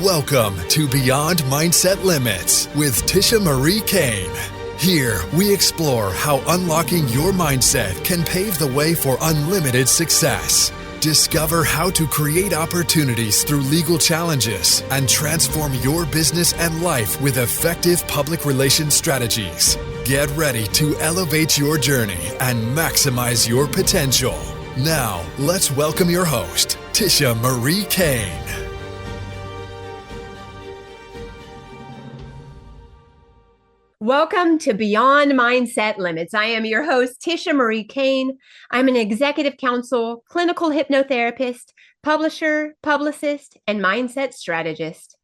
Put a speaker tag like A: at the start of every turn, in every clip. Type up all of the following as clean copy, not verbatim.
A: Welcome to Beyond Mindset Limits with Tisha Marie Cain. Here, we explore how unlocking your mindset can pave the way for unlimited success. Discover how to create opportunities through legal challenges and transform your business and life with effective public relations strategies. Get ready to elevate your journey and maximize your potential. Now, let's welcome your host, Tisha Marie Cain.
B: Welcome to Beyond Mindset Limits. I am your host, Tisha Marie Cain. I'm an executive counsel, clinical hypnotherapist, publisher, publicist, and mindset strategist.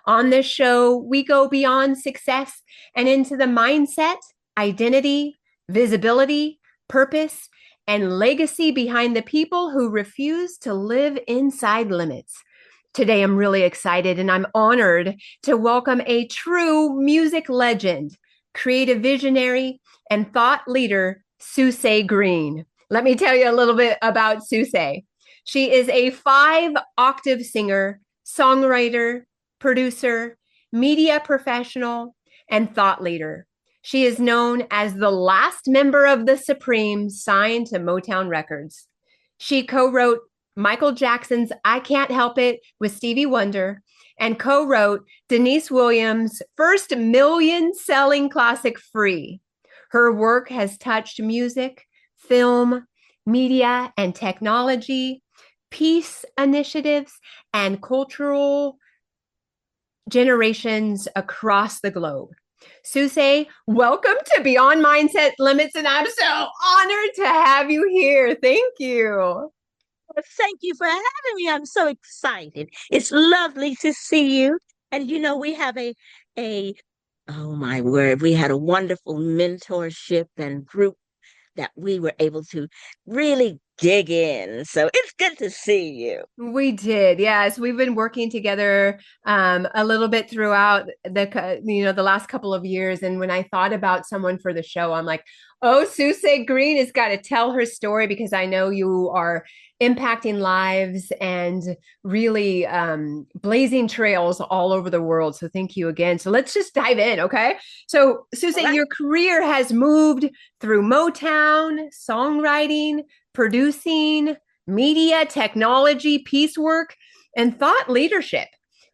B: On this show, we go beyond success and into the mindset, identity, visibility, purpose, and legacy behind the people who refuse to live inside limits. Today, I'm really excited and I'm honored to welcome a true music legend, creative visionary, and thought leader, Susaye Greene. Let me tell you a little bit about Susaye. She is a five-octave singer, songwriter, producer, media professional, and thought leader. She is known as the last member of the Supremes signed to Motown Records. She co-wrote Michael Jackson's I Can't Help It with Stevie Wonder and co-wrote Denise Williams' first million-selling classic, Free. Her work has touched music, film, media, and technology, peace initiatives, and cultural generations across the globe. Susaye, welcome to Beyond Mindset Limits, and I'm so honored to have you here. Thank you.
C: Thank you for having me. I'm so excited. It's lovely to see you. And we have oh my word, we had a wonderful mentorship and group that we were able to really dig in. So it's good to see you.
B: We did. Yes. We've been working together a little bit throughout the last couple of years. And when I thought about someone for the show, I'm like, oh, Susaye Greene has got to tell her story, because I know you are impacting lives and really blazing trails all over the world. So thank you again. So let's just dive in. Okay. So Susaye, right. Your career has moved through Motown, songwriting, producing, media, technology, piecework, and thought leadership.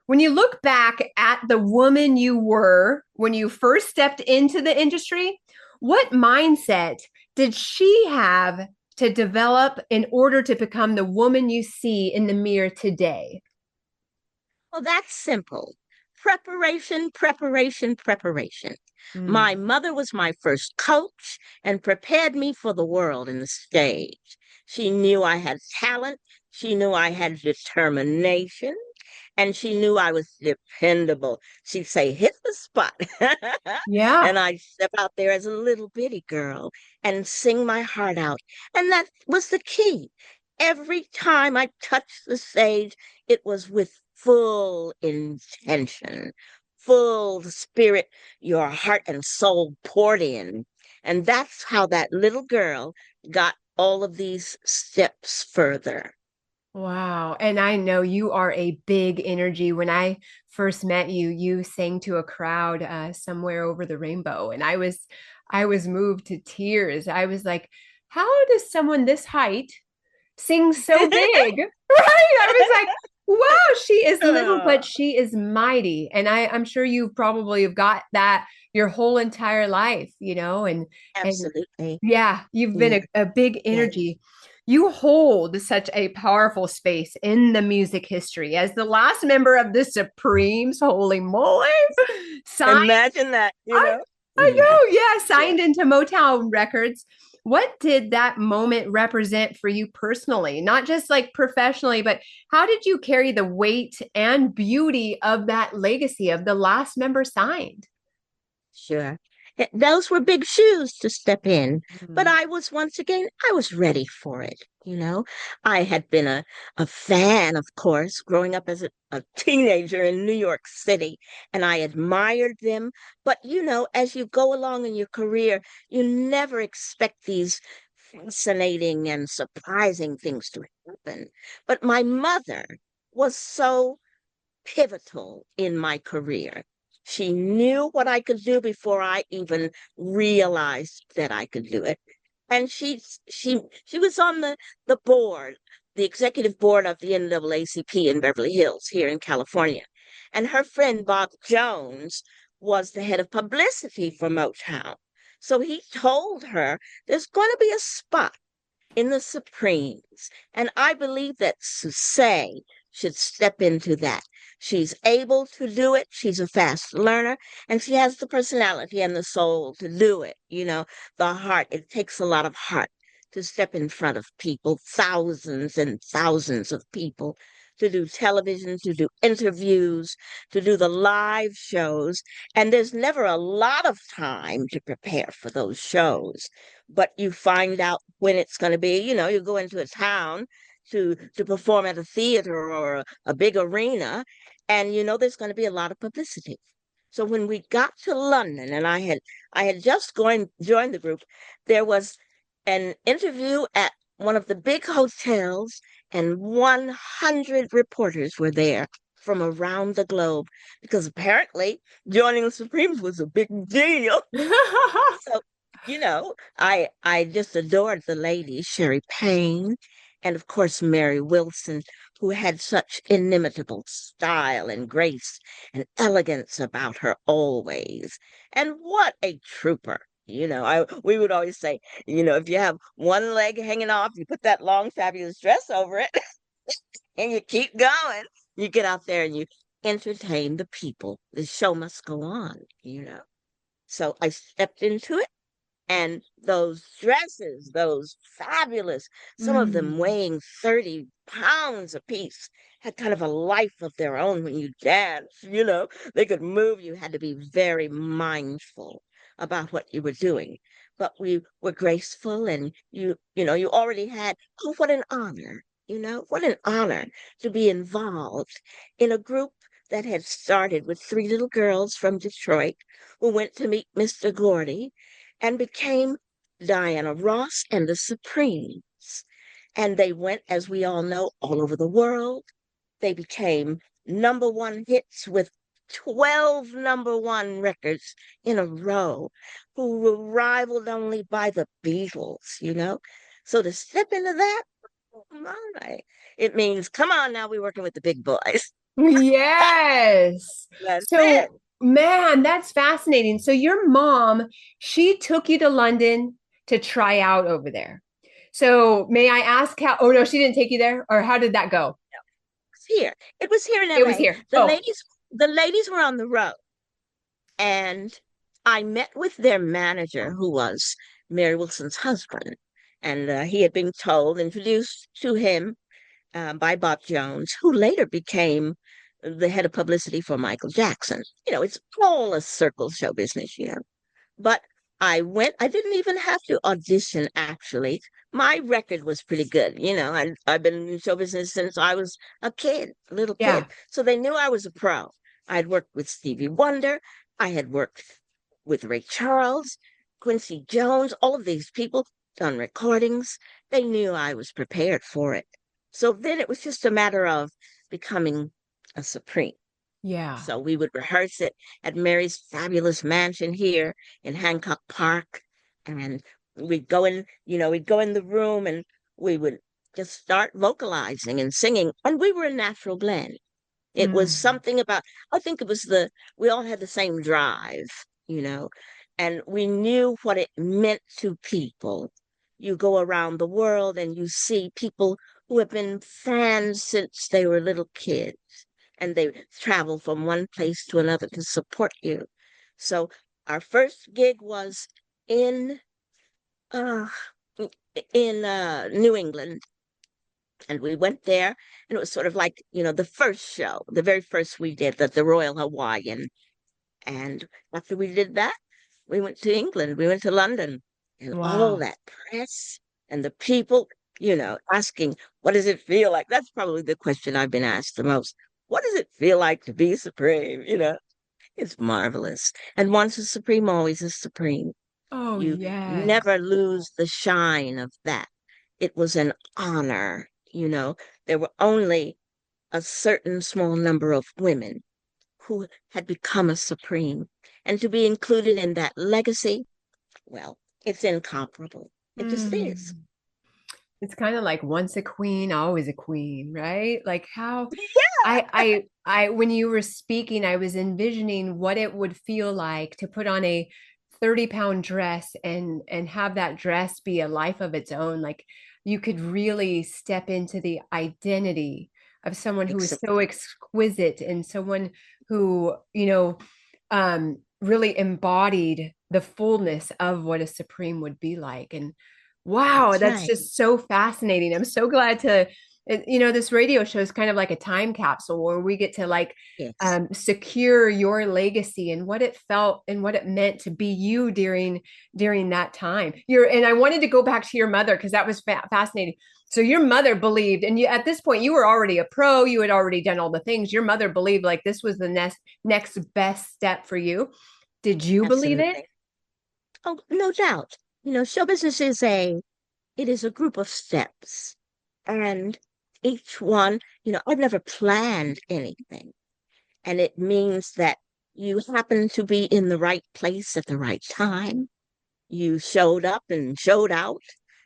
B: When you look back at the woman you were when you first stepped into the industry, what mindset did she have to develop in order to become the woman you see in the mirror today?
C: Well, that's simple. Preparation, preparation, preparation. My mother was my first coach and prepared me for the world and the stage. She knew I had talent. She knew I had determination. And she knew I was dependable. She'd say, hit the spot.
B: Yeah.
C: And I'd step out there as a little bitty girl and sing my heart out. And that was the key. Every time I touched the stage, it was with full intention, full spirit, your heart and soul poured in. And that's how that little girl got all of these steps further.
B: Wow. And I know you are a big energy. When I first met you, you sang to a crowd somewhere over the rainbow. And I was moved to tears. I was like, how does someone this height sing so big? Right? I was like, wow, she is little, but she is mighty. And I'm sure you probably have got that your whole entire life, and
C: absolutely.
B: And yeah, you've been a big energy. Yeah. You hold such a powerful space in the music history as the last member of the Supremes. Holy moly.
C: Imagine that,
B: I know. Yeah. Signed into Motown Records. What did that moment represent for you personally? Not just like professionally, but how did you carry the weight and beauty of that legacy of the last member signed?
C: Sure. Those were big shoes to step in, but I was ready for it. I had been a fan, of course, growing up as a teenager in New York City, and I admired them. But, as you go along in your career, you never expect these fascinating and surprising things to happen. But my mother was so pivotal in my career. She knew what I could do before I even realized that I could do it. And she was on the board, the executive board of the NAACP in Beverly Hills here in California. And her friend Bob Jones was the head of publicity for Motown. So he told her there's going to be a spot in the Supremes. And I believe that Susaye should step into that. She's able to do it. She's a fast learner, and she has the personality and the soul to do it. The heart, it takes a lot of heart to step in front of people, thousands and thousands of people, to do television, to do interviews, to do the live shows. And there's never a lot of time to prepare for those shows, but you find out when it's going to be. You go into a town to perform at a theater or a big arena, and there's going to be a lot of publicity. So when we got to London, and I had just joined the group, there was an interview at one of the big hotels, and 100 reporters were there from around the globe, because apparently joining the Supremes was a big deal. So, I just adored the ladies, Sherry Payne, and of course Mary Wilson, who had such inimitable style and grace and elegance about her always. And what a trooper. We would always say, if you have one leg hanging off, you put that long, fabulous dress over it and you keep going. You get out there and you entertain the people. The show must go on. So I stepped into it. And those dresses, those fabulous, some of them
B: Mm.
C: weighing 30 pounds apiece, had kind of a life of their own when you dance. They could move. You had to be very mindful about what you were doing. But we were graceful, and you already had, oh, what an honor, what an honor to be involved in a group that had started with three little girls from Detroit who went to meet Mr. Gordy and became Diana Ross and the Supremes. And they went, as we all know, all over the world. They became number one hits with 12 number one records in a row, who were rivaled only by the Beatles. So to step into that, oh my, it means, come on now, we're working with the big boys.
B: Yes.
C: That's it.
B: So, man, that's fascinating. So, your mom, she took you to London to try out over there. So, may I ask how? Oh, no, she didn't take you there? Or how did that go?
C: Here. It was here in
B: It was
C: LA.
B: here.
C: The
B: Oh,
C: ladies were on the road, and I met with their manager, who was Mary Wilson's husband. And he had been introduced to him by Bob Jones, who later became the head of publicity for Michael Jackson. It's all a circle show business. But I didn't even have to audition, actually. My record was pretty good. I've been in show business since I was a kid, a little
B: yeah.
C: kid. So they knew I was a pro. I'd worked with Stevie Wonder. I had worked with Ray Charles, Quincy Jones, all of these people, done recordings. They knew I was prepared for it. So then it was just a matter of becoming a Supreme.
B: Yeah.
C: So we would rehearse it at Mary's fabulous mansion here in Hancock Park. And we'd go in the room, and we would just start vocalizing and singing. And we were a natural blend. It was
B: Mm.
C: something about, I think it was we all had the same drive, and we knew what it meant to people. You go around the world and you see people who have been fans since they were little kids, and they travel from one place to another to support you. So our first gig was in uh New England, and we went there, and it was sort of like, the first show, the very first we did, the Royal Hawaiian. And after we did that, we went to England, we went to London, and all
B: Wow.
C: that press and the people, asking, what does it feel like? That's probably the question I've been asked the most. What does it feel like to be supreme? It's marvelous. And once a supreme, always a supreme.
B: Oh,
C: You
B: yes.
C: never lose the shine of that. It was an honor. There were only a certain small number of women who had become a supreme. And to be included in that legacy, well, it's incomparable. It just is.
B: Mm. It's kind of like once a queen, always a queen, right? Like how when you were speaking, I was envisioning what it would feel like to put on a 30-pound dress and have that dress be a life of its own. Like you could really step into the identity of someone who is so exquisite and someone who, really embodied the fullness of what a supreme would be like. And wow,
C: That's
B: that's
C: right.
B: just so fascinating. I'm so glad this radio show is kind of like a time capsule where we get to like
C: Yes.
B: secure your legacy and what it felt and what it meant to be you during that time. And I wanted to go back to your mother because that was fascinating. So your mother believed, and you at this point you were already a pro, you had already done all the things. Your mother believed like this was the next best step for you. Did you believe it?
C: Absolutely. Oh, no doubt. Show business it is a group of steps. And each one, I've never planned anything. And it means that you happen to be in the right place at the right time. You showed up and showed out.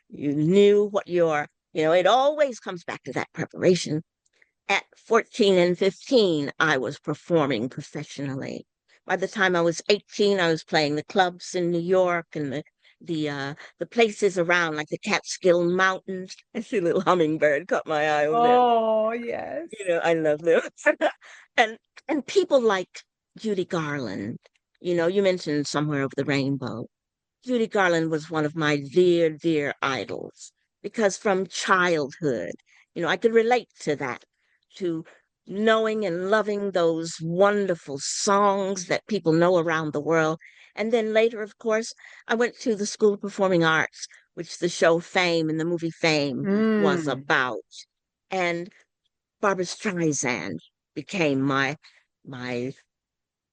C: You knew what it always comes back to that preparation. At 14 and 15, I was performing professionally. By the time I was 18, I was playing the clubs in New York and the places around, like the Catskill Mountains. I see a little hummingbird caught my eye over there.
B: Oh, yes.
C: I love them. and and people like Judy Garland. You mentioned Somewhere Over the Rainbow. Judy Garland was one of my dear, dear idols because from childhood, I could relate to that, to knowing and loving those wonderful songs that people know around the world. And then later, of course, I went to the School of Performing Arts, which the show Fame and the movie Fame was
B: Mm.
C: about. And Barbara Streisand became my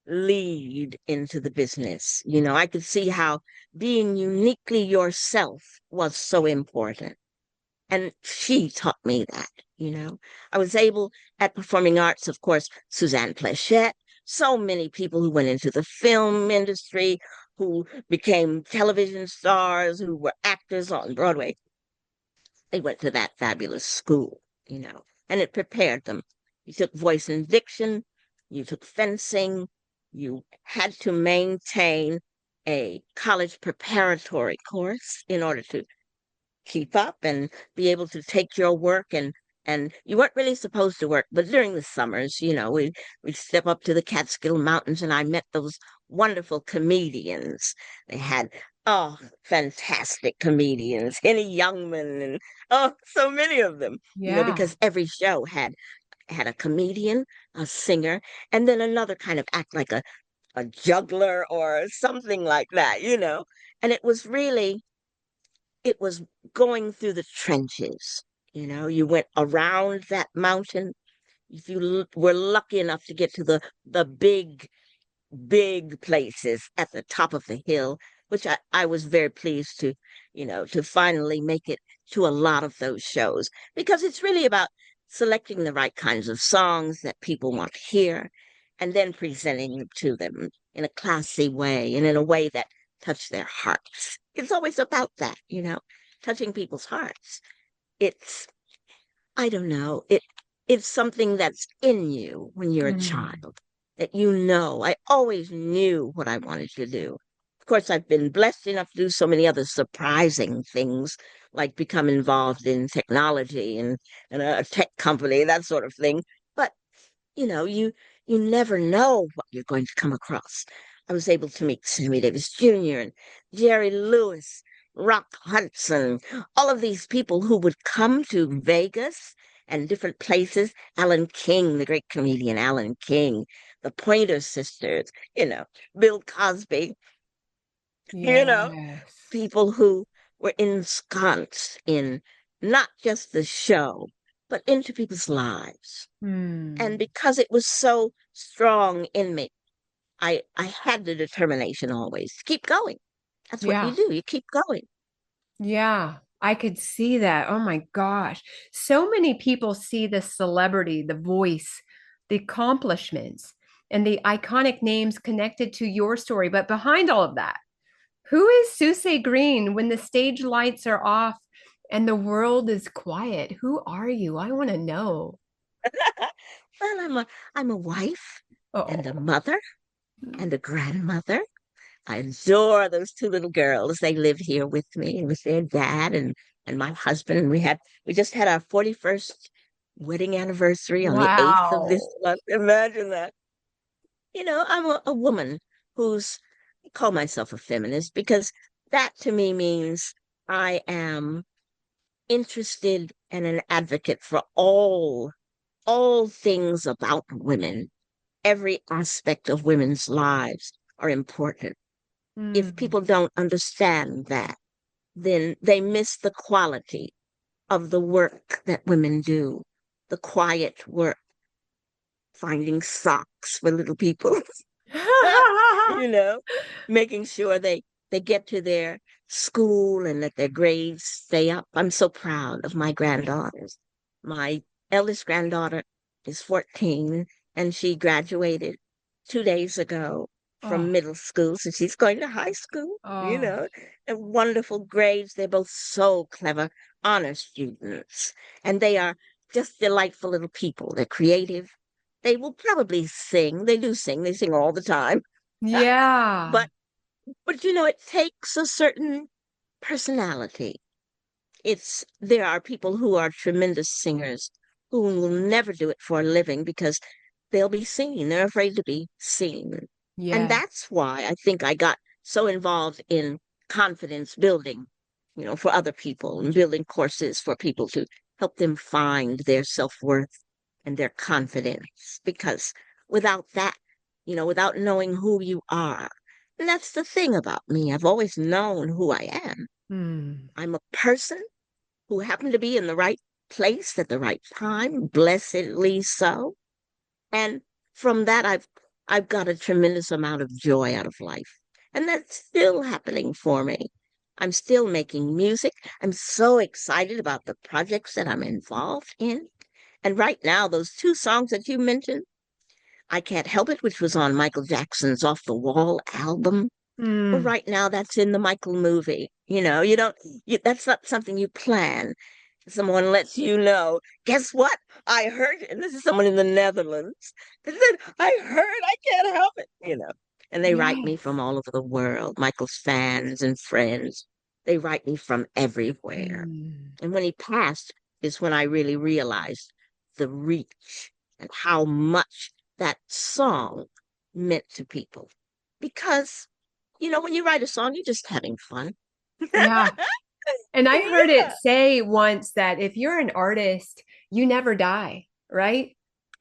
C: lead into the business. I could see how being uniquely yourself was so important. And she taught me that. I was able at performing arts, of course, Suzanne Pleshette, so many people who went into the film industry, who became television stars, who were actors on Broadway. They went to that fabulous school, and it prepared them. You took voice and diction, you took fencing, you had to maintain a college preparatory course in order to keep up and be able to take your work and you weren't really supposed to work, but during the summers, we'd step up to the Catskill Mountains and I met those wonderful comedians. They had fantastic comedians, Henny Youngman and so many of them,
B: Yeah.
C: because every show had a comedian, a singer, and then another kind of act like a juggler or something like that. And it was going through the trenches. You went around that mountain. If you were lucky enough to get to the big, big places at the top of the hill, which I was very pleased to finally make it to a lot of those shows, because it's really about selecting the right kinds of songs that people want to hear and then presenting them to them in a classy way and in a way that touch their hearts. It's always about that, touching people's hearts. It's, I don't know, it's something that's in you when you're a
B: Mm.
C: child that I always knew what I wanted to do. Of course, I've been blessed enough to do so many other surprising things, like become involved in technology and a tech company, that sort of thing. But you never know what you're going to come across. I was able to meet Sammy Davis Jr. and Jerry Lewis, Rock Hudson, all of these people who would come to Vegas and different places. Alan King, the great comedian Alan King, the Pointer Sisters, Bill Cosby, you know,
B: Yes.
C: people who were ensconced in not just the show, but into people's lives. And
B: Hmm.
C: because it was so strong in me, I had the determination always to keep going. That's what you
B: Yeah.
C: do. You keep going.
B: Yeah. I could see that. Oh my gosh. So many people see the celebrity, the voice, the accomplishments, and the iconic names connected to your story. But behind all of that, who is Susaye Greene when the stage lights are off and the world is quiet? Who are you? I want to know.
C: Well, I'm a wife and a
B: Oh,
C: mother and a grandmother. I adore those two little girls. They live here with me with their dad and my husband. And we just had our 41st wedding anniversary on the 8th of this
B: wow.
C: month. Imagine that. I'm a woman who's I call myself a feminist because that to me means I am interested and an advocate for all things about women. Every aspect of women's lives are important. If
B: Mm,
C: people don't understand that, then they miss the quality of the work that women do, the quiet work, finding socks for little people, you know, making sure they get to their school and that their grades stay up. I'm so proud of my granddaughters. My eldest granddaughter is 14 and she graduated 2 days ago from
B: oh,
C: middle school. So she's going to high school,
B: oh,
C: and wonderful grades. They're both so clever, honor students, and they are just delightful little people. They're creative. They will probably sing. They do sing. They sing all the time.
B: yeah.
C: But it takes a certain personality. There are people who are tremendous singers who will never do it for a living because they'll be seen. They're afraid to be seen. And
B: Yeah.
C: that's why I think I got so involved in confidence building, for other people and building courses for people to help them find their self-worth and their confidence. Because without that, without knowing who you are, and that's the thing about me, I've always known who I am.
B: Hmm.
C: I'm a person who happened to be in the right place at the right time, blessedly so. And from that, I've got a tremendous amount of joy out of life. And that's still happening for me. I'm still making music. I'm so excited about the projects that I'm involved in. And right now, those two songs that you mentioned, I Can't Help It, which was on Michael Jackson's Off the Wall album. Well,
B: Hmm.
C: right now, that's in the Michael movie. That's not something you plan. Someone lets you know, guess what? I heard, and this is someone in the Netherlands, that said, I heard, I can't help it. And they write me from
B: Yes.
C: all over the world, Michael's fans and friends. They write me from everywhere.
B: Hmm.
C: And when he passed is when I really realized the reach and how much that song meant to people. Because, when you write a song, you're just having fun.
B: Yeah. And I heard it
C: Yeah,
B: say once that if you're an artist, you never die, right?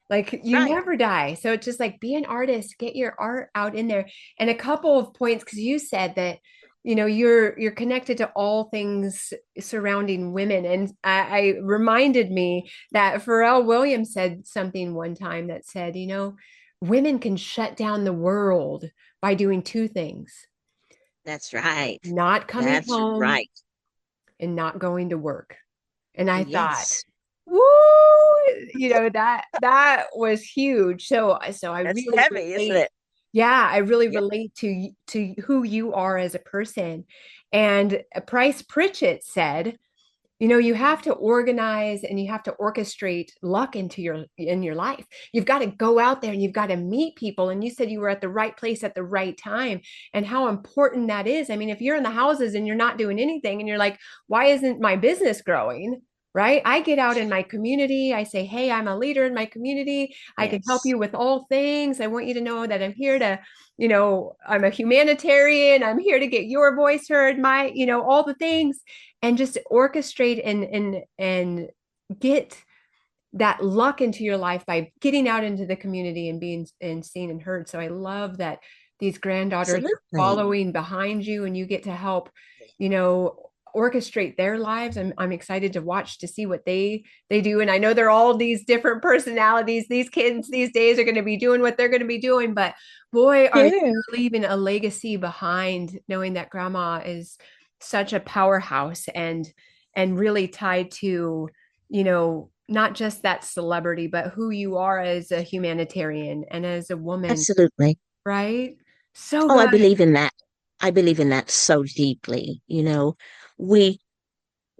B: Like you
C: right.
B: never die. So it's just like be an artist, get your art out in there. And a couple of points, because you said that, you're connected to all things surrounding women. And I reminded me that Pharrell Williams said something one time that said, women can shut down the world by doing two things,
C: That's right.
B: not coming
C: That's
B: home
C: right.
B: and not going to work. And I thought,
C: Yes.
B: woo, that was huge. So I
C: That's
B: really
C: heavy, isn't
B: relate.
C: it?
B: Yeah, I really
C: Yep.
B: relate to who you are as a person. And Price Pritchett said, you have to organize and you have to orchestrate luck into your life. You've got to go out there and you've got to meet people. And you said you were at the right place at the right time and how important that is. I mean, if you're in the houses and you're not doing anything and you're like, why isn't my business growing? Right? I get out in my community. I say, hey, I'm a leader in my community. I can help
C: Yes.
B: you with all things. I want you to know that I'm here to, I'm a humanitarian. I'm here to get your voice heard, all the things, and just orchestrate and get that luck into your life by getting out into the community and being and seen and heard. So I love that these granddaughters are
C: Absolutely.
B: following behind you and you get to help, you know, orchestrate their lives. I'm excited to watch to see what they do. And I know they're all these different personalities. These kids these days are going to be doing what they're going to be doing, but boy, are you
C: Yeah.
B: leaving a legacy behind knowing that grandma is such a powerhouse and really tied to, not just that celebrity, but who you are as a humanitarian and as a woman,
C: Absolutely.
B: right? So
C: Oh, I
B: good.
C: believe in that. I believe in that so deeply. We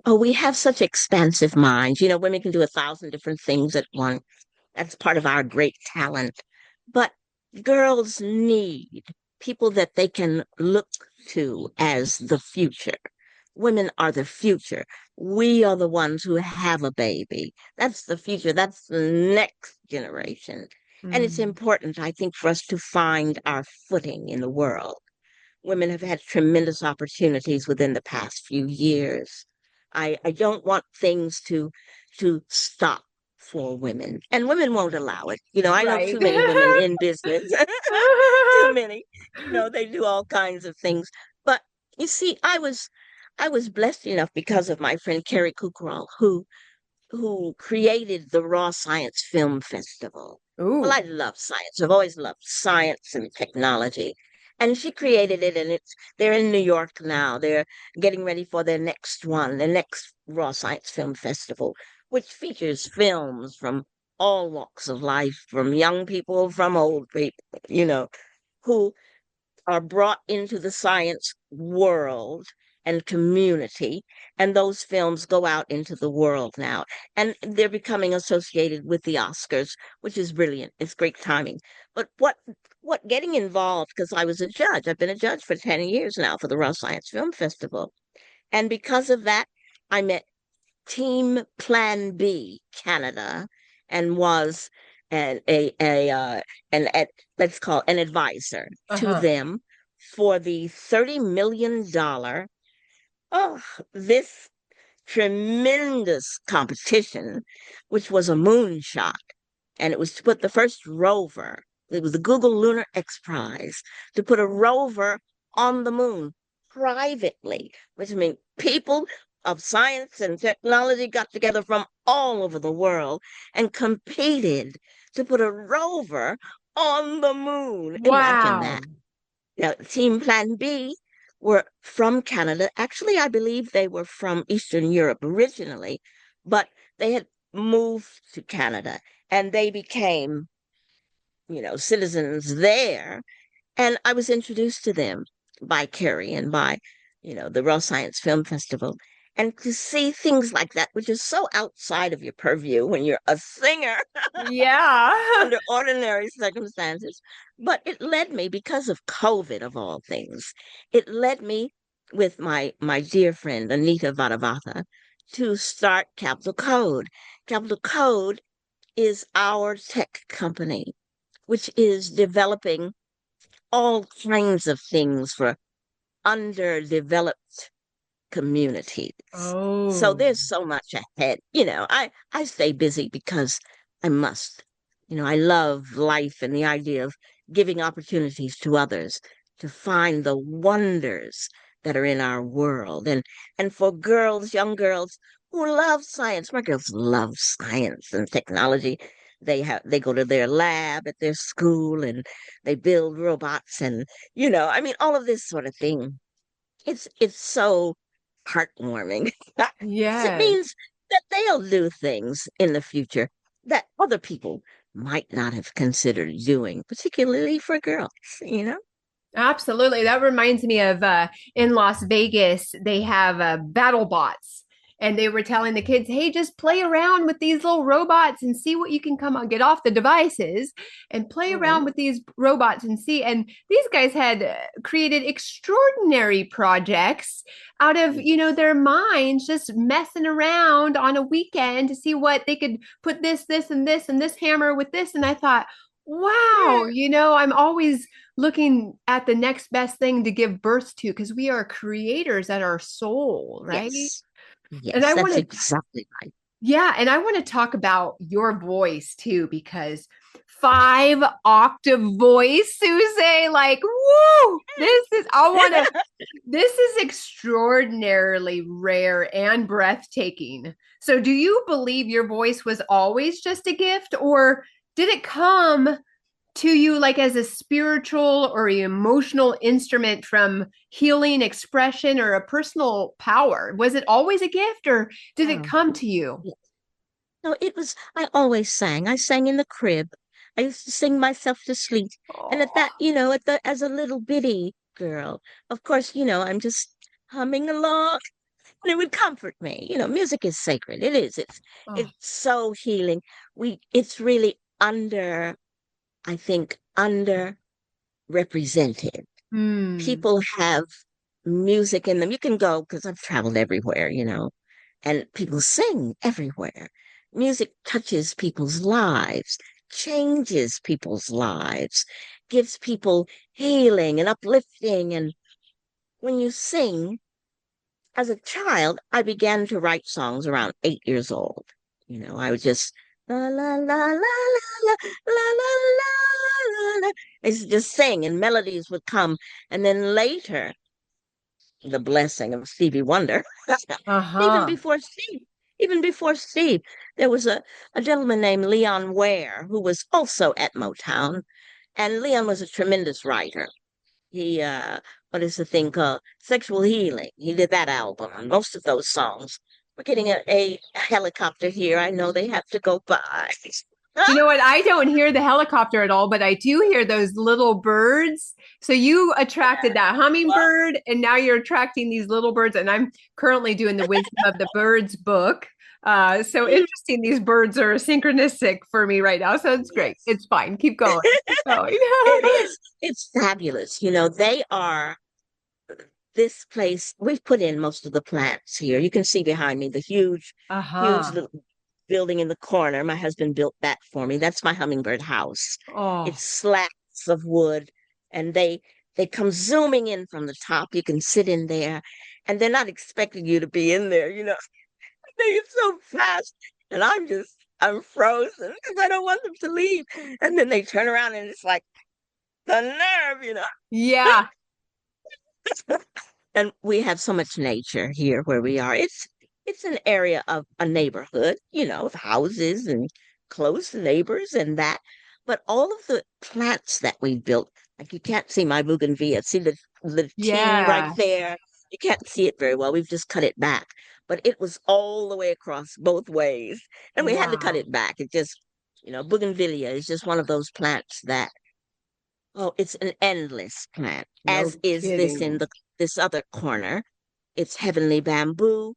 C: we have such expansive minds. Women can do 1,000 different things at once. That's part of our great talent. But girls need people that they can look to as the future. Women are the future. We are the ones who have a baby. That's the future. That's the next generation. And it's
B: Mm,
C: important, I think, for us to find our footing in the world. Women have had tremendous opportunities within the past few years. I don't want things to stop for women, and women won't allow it. I know
B: right.
C: too many women in business, too many. They do all kinds of things. But you see, I was blessed enough because of my friend Carrie Kukral, who created the Raw Science Film Festival. Well, I
B: Ooh.
C: love science. I've always loved science and technology. And she created it, and they're in New York now. They're getting ready for their next one, the next Raw Science Film Festival, which features films from all walks of life, from young people, from old people, who are brought into the science world and community, and those films go out into the world now, and they're becoming associated with the Oscars, which is brilliant. It's great timing. But what getting involved, because I was a judge. I've been a judge for 10 years now for the Raw Science Film Festival, and because of that, I met Team Plan B Canada, and was an a an ad, let's call an advisor to
B: Uh-huh.
C: them for the $30 million, oh, this tremendous competition, which was a moonshot, and it was to put the first rover. It was the Google Lunar X Prize, to put a rover on the moon privately, which means people of science and technology got together from all over the world and competed to put a rover on the moon. Imagine that.
B: Wow.
C: Now, Team Plan B were from Canada. Actually, I believe they were from Eastern Europe originally, but they had moved to Canada, and they became, citizens there. And I was introduced to them by Carrie and by, the Raw Science Film Festival. And to see things like that, which is so outside of your purview when you're a singer,
B: Yeah.
C: under ordinary circumstances. But it led me, because of COVID of all things, it led me with my dear friend Anita Vadavata to start Capital Code. Capital Code is our tech company, which is developing all kinds of things for underdeveloped communities. So
B: Oh,
C: there's so much ahead. I stay busy because I must. I love life and the idea of giving opportunities to others to find the wonders that are in our world. And for girls, young girls who love science, my girls love science and technology. They go to their lab at their school, and they build robots, and all of this sort of thing. It's so heartwarming. 'Cause it
B: yes.
C: means that they'll do things in the future that other people might not have considered doing, particularly for girls.
B: Absolutely. That reminds me of in Las Vegas, they have battle bots. And they were telling the kids, hey, just play around with these little robots and see what you can come on, get off the devices and play
C: Mhm.
B: around with these robots and see. And these guys had created extraordinary projects out of,
C: Yes.
B: their minds, just messing around on a weekend to see what they could put this, and this hammer with this. And I thought, wow,
C: Yeah.
B: I'm always looking at the next best thing to give birth to because we are creators at our soul, right?
C: Yes.
B: And
C: Yes,
B: I want
C: that's
B: to,
C: exactly right.
B: yeah, and I want to talk about your voice too because 5-octave voice, Susaye, like, woo, this is extraordinarily rare and breathtaking. So, do you believe your voice was always just a gift, or did it come to you like as a spiritual or emotional instrument from healing, expression, or a personal power? Was it always a gift or did it
C: Oh,
B: come to you?
C: yeah. No, it was, I always sang. I sang in the crib. I used to sing myself to sleep. And at
B: Oh,
C: that, as a little bitty girl, of course, I'm just humming along and it would comfort me. Music is sacred. It is. It's
B: oh.
C: so healing. It's really I think, underrepresented.
B: Hmm.
C: People have music in them. You can go, because I've traveled everywhere, and people sing everywhere. Music touches people's lives, changes people's lives, gives people healing and uplifting. And when you sing, as a child, I began to write songs around 8 years old. I would just la la la la la la la la la la. I used to just sing, and melodies would come. And then later, the blessing of Stevie Wonder. even
B: Uh-huh.
C: before Steve, even before Steve, there was a gentleman named Leon Ware who was also at Motown, and Leon was a tremendous writer. He what is the thing called Sexual Healing? He did that album and most of those songs. We're getting a helicopter here. I know they have to go by.
B: You know what? I don't hear the helicopter at all, but I do hear those little birds. So you attracted that hummingbird, and now you're attracting these little birds. And I'm currently doing the Wisdom of the Birds book. So interesting. These birds are synchronistic for me right now. So it's great.
C: Yes.
B: It's fine. Keep going. Keep going.
C: It is. It's fabulous. They are this place. We've put in most of the plants here. You can see behind me the huge
B: Uh-huh.
C: little building in the corner. My husband built that for me. That's my hummingbird house. It's
B: Oh,
C: slats of wood, and they come zooming in from the top. You can sit in there, and they're not expecting you to be in there. They get so fast, and I'm frozen because I don't want them to leave. And then they turn around, and it's like the nerve.
B: yeah.
C: And we have so much nature here where we are. It's an area of a neighborhood, of houses and close neighbors and that. But all of the plants that we built, like you can't see my bougainvillea. See the T right
B: Yeah.
C: there? You can't see it very well. We've just cut it back. But it was all the way across both ways. And we had to cut
B: Wow.
C: it back. It just, bougainvillea is just one of those plants that, oh, it's an endless plant,
B: No
C: as is this in
B: kidding.
C: this other corner. It's heavenly bamboo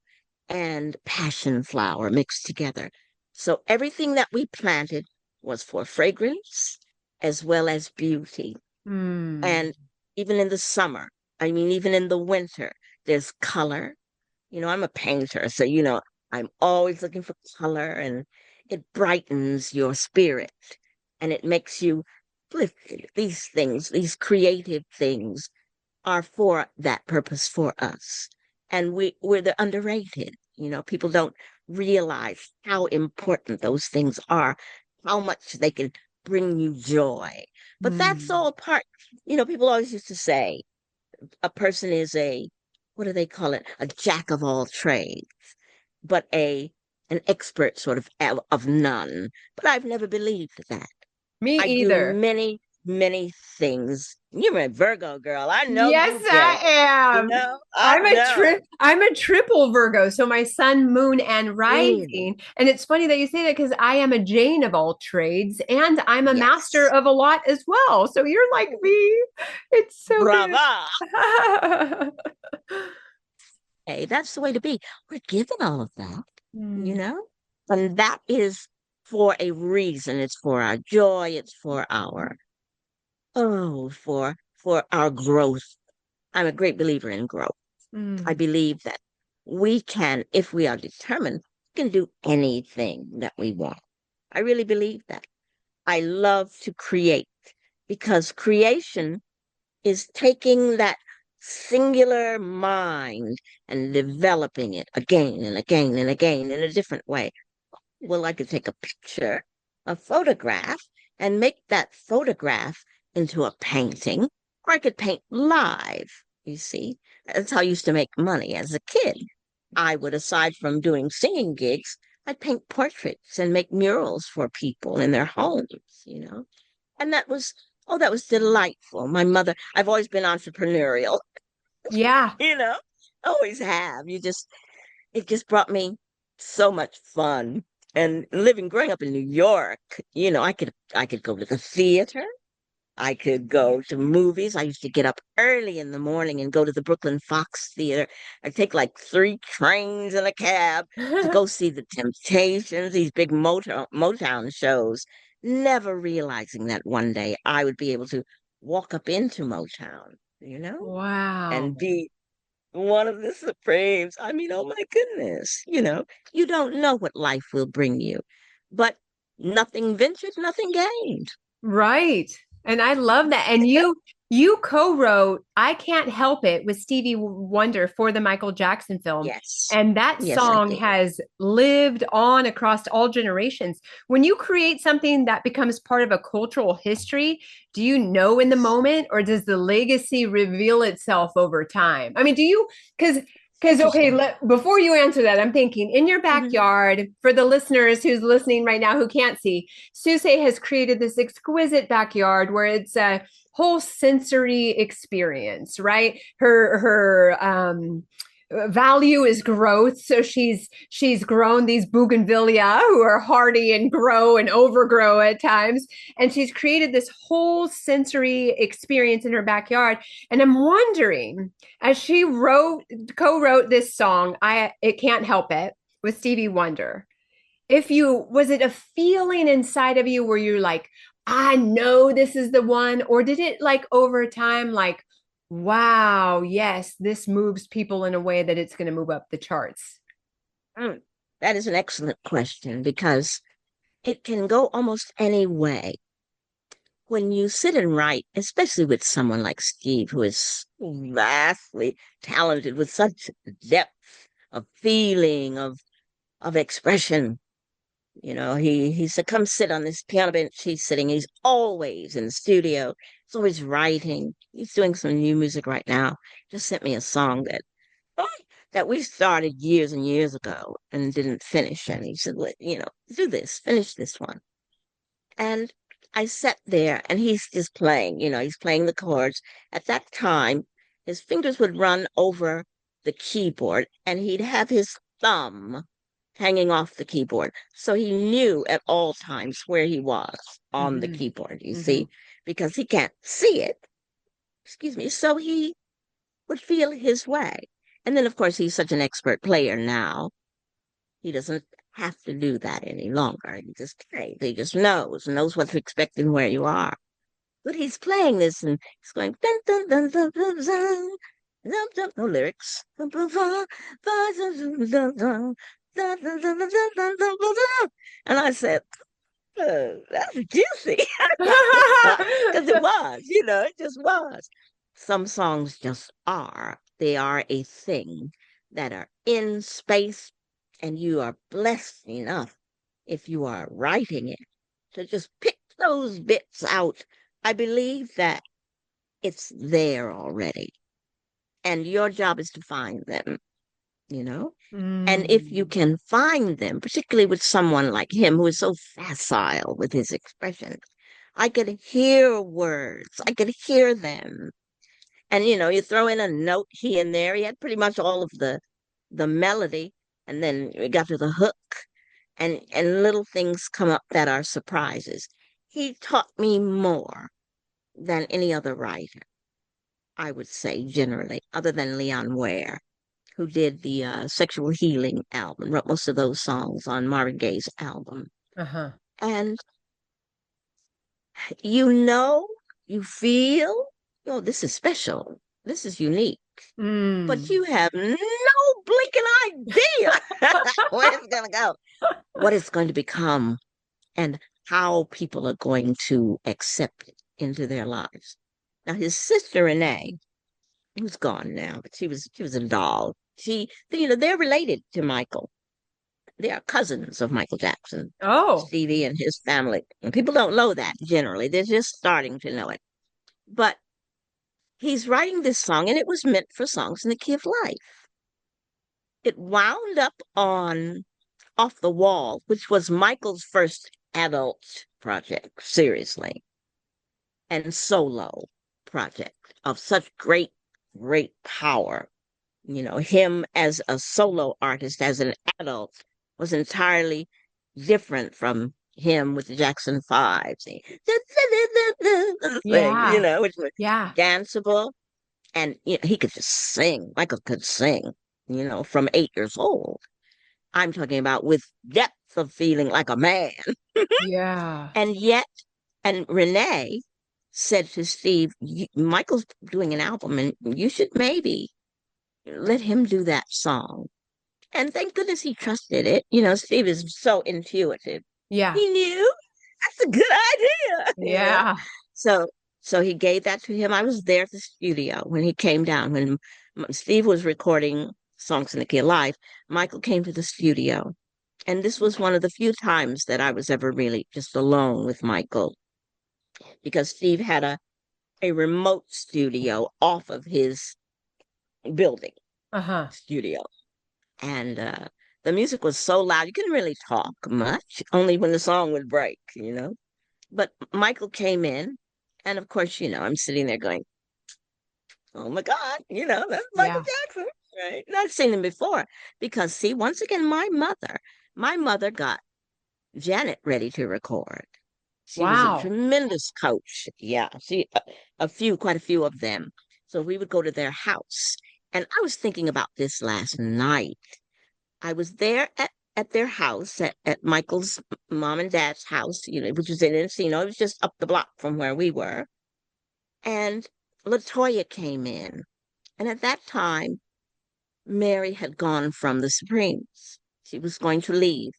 C: and passion flower mixed together. So everything that we planted was for fragrance as well as beauty.
B: Hmm.
C: And even in the summer, I mean, even in the winter, there's color. I'm a painter, so I'm always looking for color, and it brightens your spirit and it makes you lifted. These things, these creative things are for that purpose for us. And we're the underrated. People don't realize how important those things are, how much they can bring you joy. But that's
B: Hmm.
C: all part, people always used to say a person is what do they call it? A jack of all trades, but an expert sort of none. But I've never believed that.
B: Me
C: I do
B: either.
C: many, many things. You're a Virgo girl. I know
B: Yes,
C: you get
B: I
C: it.
B: am.
C: I know.
B: I'm a triple Virgo, so my sun, moon, and
C: Really?
B: rising. And it's funny that you say that because I am a Jane of all trades and I'm a master
C: Yes.
B: of a lot as well. So you're like me. It's so
C: Brava.
B: good.
C: Hey, that's the way to be. We're given all of that, you
B: Hmm.
C: know? And that is for a reason. It's for our joy. It's for for our growth. I'm a great believer in growth. I
B: Hmm.
C: believe that we can, if we are determined, we can do anything that we want. I really believe that. I love to create because creation is taking that singular mind and developing it again and again and again in a different way. Well, I could take a picture, a photograph, and make that photograph into a painting, or I could paint live, you see. That's how I used to make money as a kid. I would, aside from doing singing gigs, I'd paint portraits and make murals for people in their homes. And that was delightful. My mother, I've always been entrepreneurial,
B: Yeah.
C: you know, always have. It just brought me so much fun. And growing up in New York, I could go to the theater. I could go to movies. I used to get up early in the morning and go to the Brooklyn Fox Theater. I'd take like 3 trains and a cab to go see the Temptations, these big Motown shows, never realizing that one day I would be able to walk up into Motown,
B: Wow.
C: and be one of the Supremes. I mean, oh my goodness, you don't know what life will bring you, but nothing ventured, nothing gained.
B: Right. And I love that. And you co-wrote I Can't Help It with Stevie Wonder for the Michael Jackson film.
C: Yes.
B: And that
C: Yes, I
B: song
C: did.
B: has lived on across all generations. When you create something that becomes part of a cultural history, do you know in the moment, or does the legacy reveal itself over time? I mean, do you, because okay,
C: Tisha.
B: before you answer that, I'm thinking in your
C: Mhm.
B: backyard, for the listeners who's listening right now who can't see, Susaye has created this exquisite backyard where it's a whole sensory experience, right? Her value is growth, so she's grown these bougainvillea who are hardy and grow and overgrow at times, and she's created this whole sensory experience in her backyard. And I'm wondering, as she co-wrote this song, It Can't Help It with Stevie Wonder, if you was it a feeling inside of you where you're like, I know this is the one, or did it like over time, like, wow, yes, this moves people in a way that it's going to move up the charts?
C: Mm, that is an excellent question because it can go almost any way. When you sit and write, especially with someone like Steve, who is vastly talented with such depth of feeling, of expression, he's to come sit on this piano bench. He's always in the studio. He's always writing. He's doing some new music right now. Just sent me a song oh, that we started years and years ago and didn't finish. And he said, do this, finish this one. And I sat there and he's just playing, he's playing the chords. At that time, his fingers would run over the keyboard and he'd have his thumb hanging off the keyboard. So he knew at all times where he was on the
B: Mm-hmm.
C: keyboard, you
B: Mm-hmm.
C: see, because he can't see it. Excuse me. So he would feel his way. And then, of course, he's such an expert player now. He doesn't have to do that any longer. He just plays. He just knows what to expect and where you are. But he's playing this and he's going dun dun dun dun dun dun dun dun, no lyrics. Dun, dun, dun, dun, dun, dun, dun, dun, dun, dun, dun, dun, dun, dun, dun. And I said, that's juicy. Because it was, it just was. Some songs just are. They are a thing that are in space, and you are blessed enough, if you are writing it, to just pick those bits out. I believe that it's there already, and your job is to find them, you know? And if you
B: Mm.
C: can find them, particularly with someone like him who is so facile with his expression, I could hear words, I could hear them. And you throw in a note here and there. He had pretty much all of the melody, and then we got to the hook, and little things come up that are surprises. He taught me more than any other writer, I would say, generally, other than Leon Ware, who did the Sexual Healing album, wrote most of those songs on Marvin Gaye's album.
B: Uh-huh.
C: And you know, you feel, oh, this is special. This is unique. But
B: Mm.
C: you have no blinking idea where it's going to go, what it's going to become, and how people are going to accept it into their lives. Now, his sister Renee, who's gone now, but she was a doll. They're related to Michael. They are cousins of Michael Jackson,
B: Oh.
C: Stevie and his family. And people don't know that generally. They're just starting to know it. But he's writing this song, and it was meant for Songs in the Key of Life. It wound up on Off the Wall, which was Michael's first adult project, seriously. and solo project of such great, great power. Him as a solo artist, as an adult, was entirely different from him with the Jackson Five, thing,
B: Yeah.
C: which was
B: Yeah.
C: danceable. And he could just sing. Michael could sing, from 8 years old. I'm talking about with depth of feeling like a man.
B: Yeah.
C: And yet, and Renee said to Steve, Michael's doing an album and you should maybe let him do that song. And thank goodness he trusted it. Steve is so intuitive.
B: Yeah.
C: He knew that's a good idea.
B: Yeah.
C: So he gave that to him. I was there at the studio when he came down. When Steve was recording Songs in the Key of Life, Michael came to the studio. And this was one of the few times that I was ever really just alone with Michael, because Steve had a remote studio off of his building
B: Uh-huh.
C: studio. And the music was so loud, you couldn't really talk much, only when the song would break. But Michael came in, and of course, I'm sitting there going, oh my God, that's Michael
B: Yeah.
C: Jackson, right? And I'd seen him before because, see, once again, my mother got Janet ready to record. She was a
B: Wow.
C: tremendous coach. Yeah, quite a few of them. So we would go to their house. And I was thinking about this last night. I was there at their house, at Michael's mom and dad's house, which was in Encino. It was just up the block from where we were. And LaToya came in. And at that time, Mary had gone from the Supremes. She was going to leave.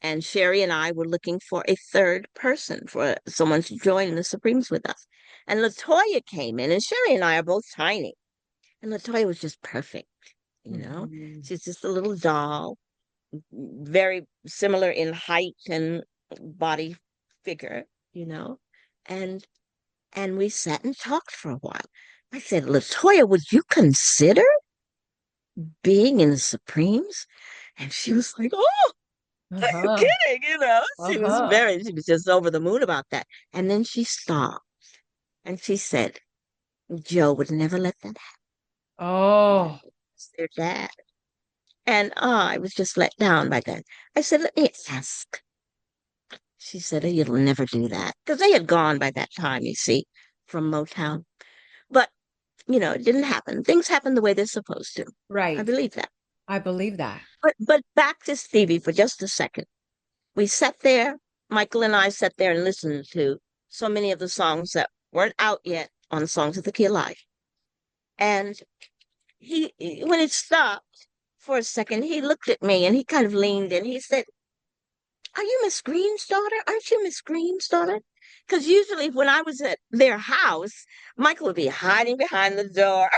C: And Sherry and I were looking for a third person, for someone to join the Supremes with us. And LaToya came in, and Sherry and I are both tiny. And LaToya was just perfect.
B: Mhm.
C: She's just a little doll, very similar in height and body figure. And we sat and talked for a while. I said, LaToya, would you consider being in the Supremes? And she was like, oh, are you
B: Uh-huh.
C: kidding?
B: Uh-huh.
C: She was just over the moon about that. And then she stopped and she said, Joe would never let that happen.
B: Oh.
C: It's their dad. And I was just let down by that. I said, let me ask. She said, oh, you'll never do that. Because they had gone by that time, you see, from Motown. But, it didn't happen. Things happen the way they're supposed to. I
B: Right.
C: believe that.
B: I believe that.
C: But back to Stevie for just a second. We sat there, Michael and I sat there and listened to so many of the songs that weren't out yet on Songs of the Key of Life. And when it stopped for a second, he looked at me and he kind of leaned in. He said, are you Miss Greene's daughter? Aren't you Miss Greene's daughter? Because usually when I was at their house, Michael would be hiding behind the door,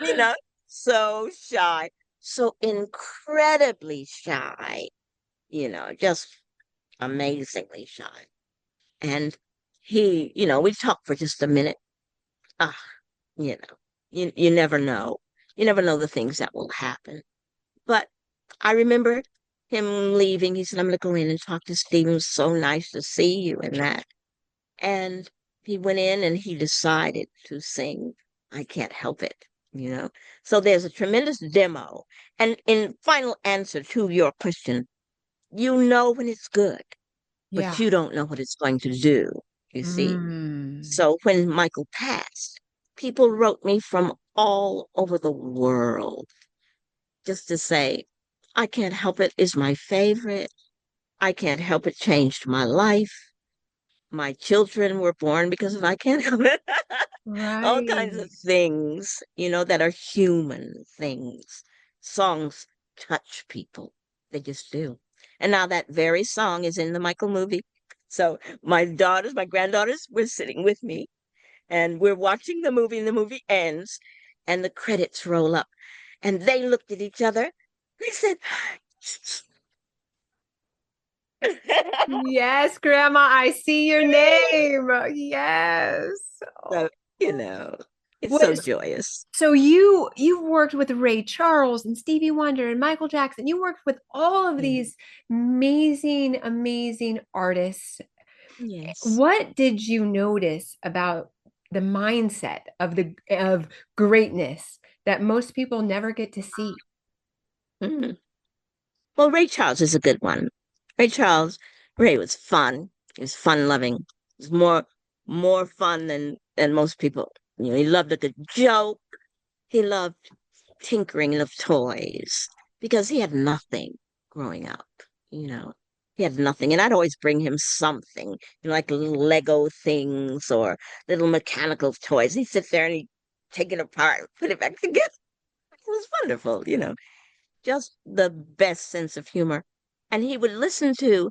C: you know, so shy, so incredibly shy, just amazingly shy. And we talked for just a minute. Ah, you never know. You never know the things that will happen. But I remember him leaving. He said, I'm going to go in and talk to Steve. It was so nice to see you and that. And he went in and he decided to sing I Can't Help It. So there's a tremendous demo. And in final answer to your question, you know when it's good, but
B: Yeah.
C: you don't know what it's going to do, you see.
B: Mm.
C: So when Michael passed, people wrote me from all over the world just to say, I Can't Help It is my favorite. I Can't Help It changed my life. My children were born because of I Can't Help It. All kinds
B: Right.
C: of things, that are human things. Songs touch people. They just do. And now that very song is in the Michael movie. So my granddaughters were sitting with me and we're watching the movie and the movie ends and the credits roll up and they looked at each other. They said,
B: Yes, Grandma, I see your name. Yes.
C: so,
B: Oh.
C: you know, it's so
B: What,
C: joyous.
B: so you worked with Ray Charles and Stevie Wonder and Michael Jackson. You worked with all of
C: Mhm.
B: these amazing, amazing artists.
C: Yes.
B: What did you notice about the mindset of greatness that most people never get to see?
C: Mm. Well, Ray Charles is a good one. Ray Charles, Ray was fun. He was fun loving. He was more fun than most people. You know, he loved a good joke. He loved tinkering. He loved toys because he had nothing growing up. You know, he had nothing, and I'd always bring him something, like little Lego things or little mechanical toys. He'd sit there and he'd take it apart and put it back together. It was wonderful. Just the best sense of humor. And he would listen to,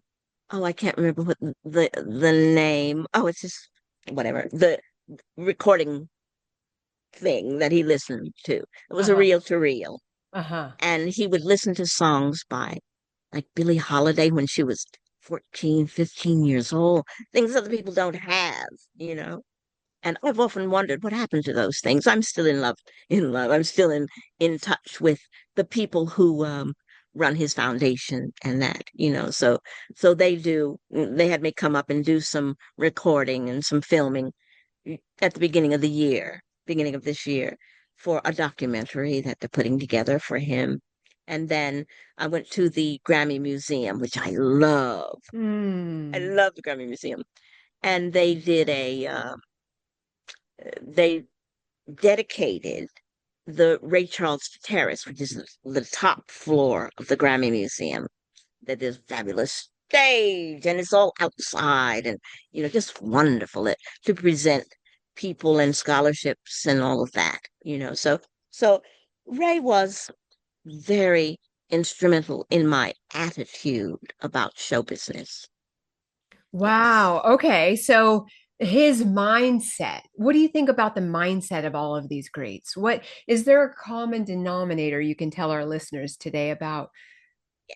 C: oh, I can't remember what the name. Oh, it's just whatever. The recording thing that he listened to. It was a
B: Uh-huh.
C: reel to reel.
B: Uh-huh.
C: And he would listen to songs by like Billie Holiday when she was 14, 15 years old, things other people don't have. And I've often wondered what happened to those things. I'm still in love. I'm still in touch with the people who run his foundation and that. So they had me come up and do some recording and some filming at the beginning of this year, for a documentary that they're putting together for him. And then I went to the Grammy Museum, which I love. I
B: Mm.
C: love the Grammy Museum. And they dedicated the Ray Charles Terrace, which is the top floor of the Grammy Museum. That is fabulous stage, and it's all outside, and just wonderful to present people and scholarships and all of that. So Ray was very instrumental in my attitude about show business. Yes.
B: Wow. Okay. So his mindset, what do you think about the mindset of all of these greats? What is there a common denominator you can tell our listeners today about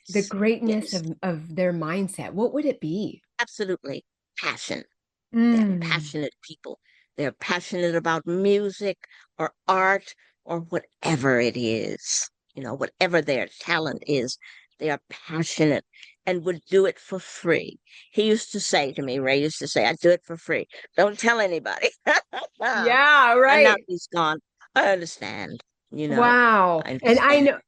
B: the
C: Yes.
B: greatness
C: Yes.
B: of their mindset? What would it be?
C: Absolutely. Passion. They're
B: Mm.
C: passionate people. They're passionate about music or art or whatever it is. Whatever their talent is, they are passionate and would do it for free. He used to say to me, Ray used to say, I do it for free. Don't tell anybody.
B: Yeah,
C: And now
B: right.
C: he's gone. I understand.
B: Wow.
C: I
B: And I
C: understand.
B: know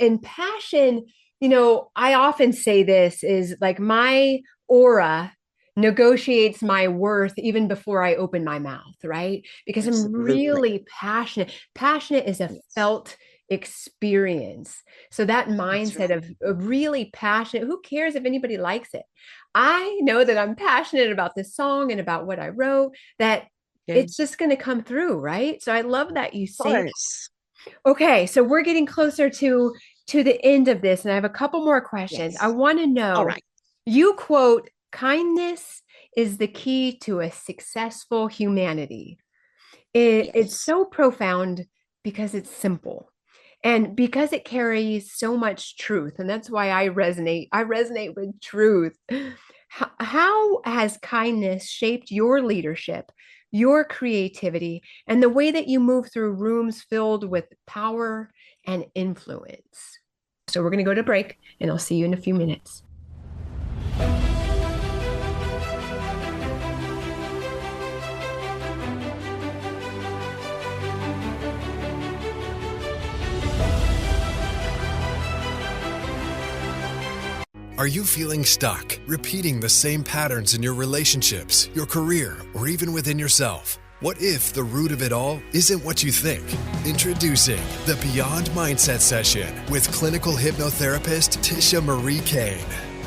B: and passion, I often say this is like my aura negotiates my worth even before I open my mouth, right? Because I'm
C: Absolutely.
B: really passionate. Passionate is a
C: Yes.
B: felt experience. So that
C: That's
B: mindset
C: right.
B: of really passionate, who cares if anybody likes it? I know that I'm passionate about this song and about what I wrote, that it's
C: Yes.
B: just going to come through, right? So I love that you
C: Of
B: say.
C: course.
B: Okay, so we're getting closer to the end of this, and I have a couple more questions. I
C: Yes.
B: want to
C: All
B: know,
C: right.
B: you quote, kindness is the key to a successful humanity. It's
C: Yes.
B: so profound because it's simple and because it carries so much truth, and that's why I resonate with truth. How has kindness shaped your leadership, your creativity, and the way that you move through rooms filled with power and influence? So we're going to go to break, and I'll see you in a few minutes.
A: Are you feeling stuck, repeating the same patterns in your relationships, your career, or even within yourself? What if the root of it all isn't what you think? Introducing the Beyond Mindset Session with clinical hypnotherapist Tisha Marie Cain.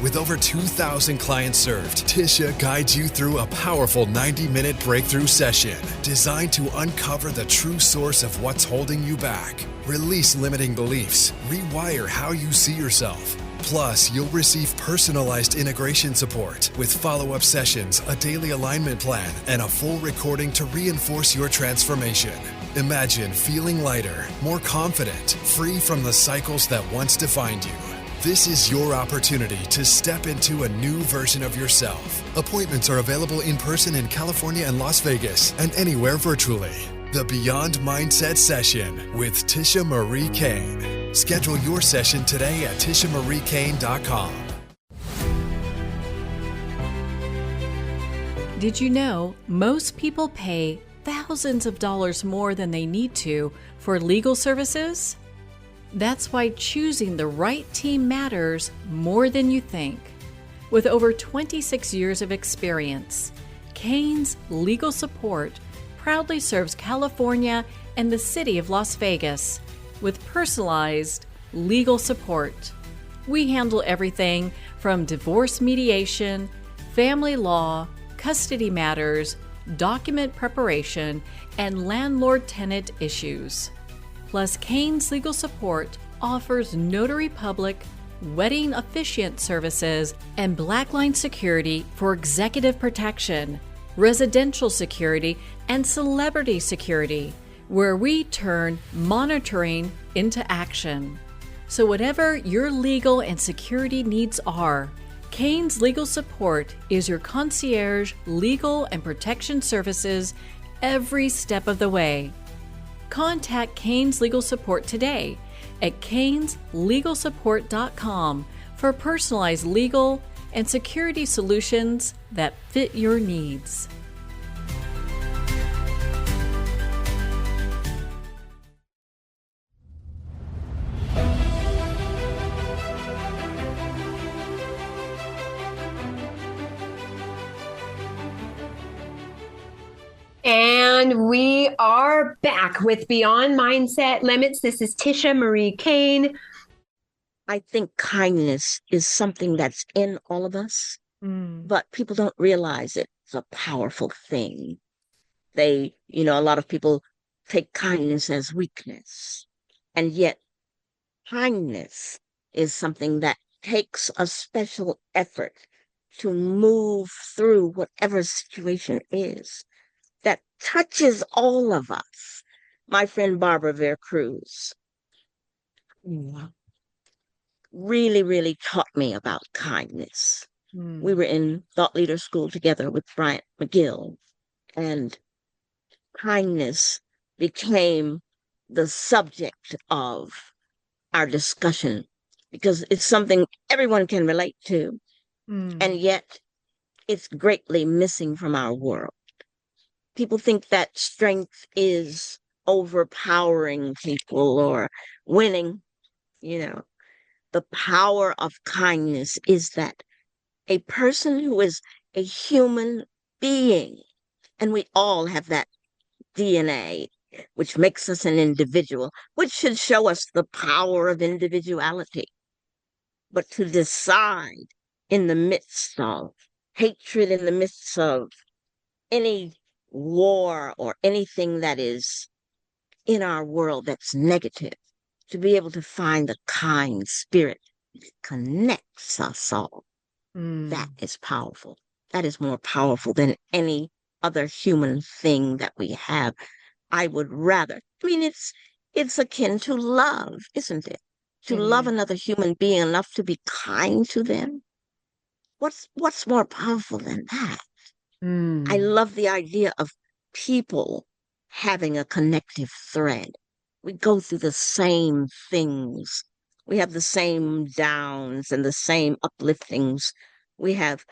A: With over 2,000 clients served, Tisha guides you through a powerful 90-minute breakthrough session designed to uncover the true source of what's holding you back. Release limiting beliefs, rewire how you see yourself. Plus, you'll receive personalized integration support with follow-up sessions, a daily alignment plan, and a full recording to reinforce your transformation. Imagine feeling lighter, more confident, free from the cycles that once defined you. This is your opportunity to step into a new version of yourself. Appointments are available in person in California and Las Vegas, and anywhere virtually. The Beyond Mindset Session with Tisha Marie Cain. Schedule your session today at tishamariecane.com.
D: Did you know most people pay thousands of dollars more than they need to for legal services? That's why choosing the right team matters more than you think. With over 26 years of experience, Cain's Legal Support proudly serves California and the city of Las Vegas with personalized legal support. We handle everything from divorce mediation, family law, custody matters, document preparation, and landlord-tenant issues. Plus, Cain's Legal Support offers notary public, wedding officiant services, and blackline security for executive protection, residential security, and celebrity security, where we turn monitoring into action. So whatever your legal and security needs are, Cain's Legal Support is your concierge legal and protection services every step of the way. Contact Cain's Legal Support today at cainslegalsupport.com for personalized legal and security solutions that fit your needs.
B: And we are back with Beyond Mindset Limits. This is Tisha Marie Cain.
C: I think kindness is something that's in all of us, but people don't realize it's a powerful thing. A lot of people take kindness as weakness, and yet kindness is something that takes a special effort to move through whatever situation is that touches all of us. My friend Barbara Vercruz really, really taught me about kindness. We were in thought leader school together with Bryant McGill, and kindness became the subject of our discussion because it's something everyone can relate to, and yet it's greatly missing from our world. People think that strength is overpowering people or winning. The power of kindness is that a person who is a human being, and we all have that DNA, which makes us an individual, which should show us the power of individuality. But to decide in the midst of hatred, in the midst of any war or anything that is in our world that's negative, to be able to find the kind spirit that connects us all, that is powerful. That is more powerful than any other human thing that we have. I would rather, it's akin to love, isn't it? To love another human being enough to be kind to them. What's more powerful than that? I love the idea of people having a connective thread. We go through the same things. We have the same downs and the same upliftings. We have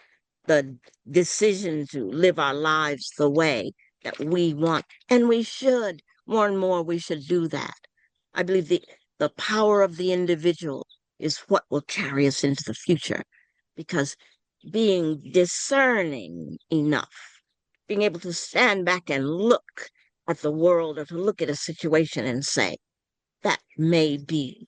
C: the decision to live our lives the way that we want. And we should, more and more, we should do that. I believe the power of the individual is what will carry us into the future, because being discerning enough, being able to stand back and look at the world or to look at a situation and say, that may be,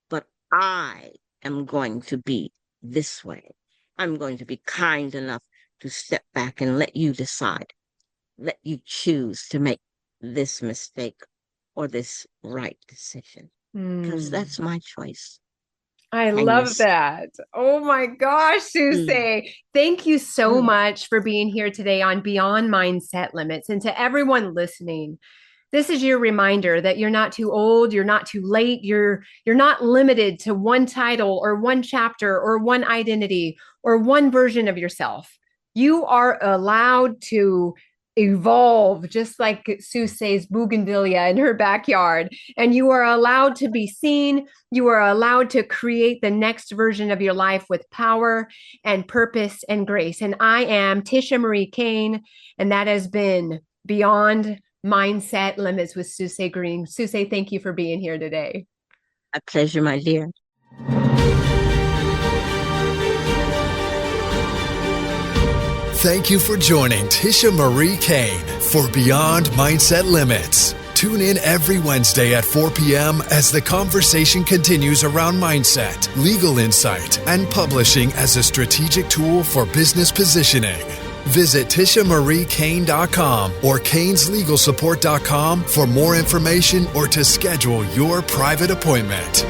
C: but I am going to be this way. I'm going to be kind enough to step back and let you decide, let you choose to make this mistake or this right decision, because that's my choice.
B: I love that. Oh my gosh, Susaye. Thank you so much for being here today on Beyond Mindset Limits. And to everyone listening, this is your reminder that you're not too old, you're not too late, you're not limited to one title or one chapter or one identity or one version of yourself. You are allowed to evolve, just like Susaye's bougainvillea in her backyard. And you are allowed to be seen. You are allowed to create the next version of your life with power and purpose and grace. And I am Tisha Marie Cain, and that has been Beyond Mindset Limits with Susaye Greene. Susaye, thank you for being here today.
C: A pleasure, my dear.
A: Thank you for joining Tisha Marie Cain for Beyond Mindset Limits. Tune in every Wednesday at 4 p.m. as the conversation continues around mindset, legal insight, and publishing as a strategic tool for business positioning. Visit TishaMarieCain.com or CainsLegalSupport.com for more information or to schedule your private appointment.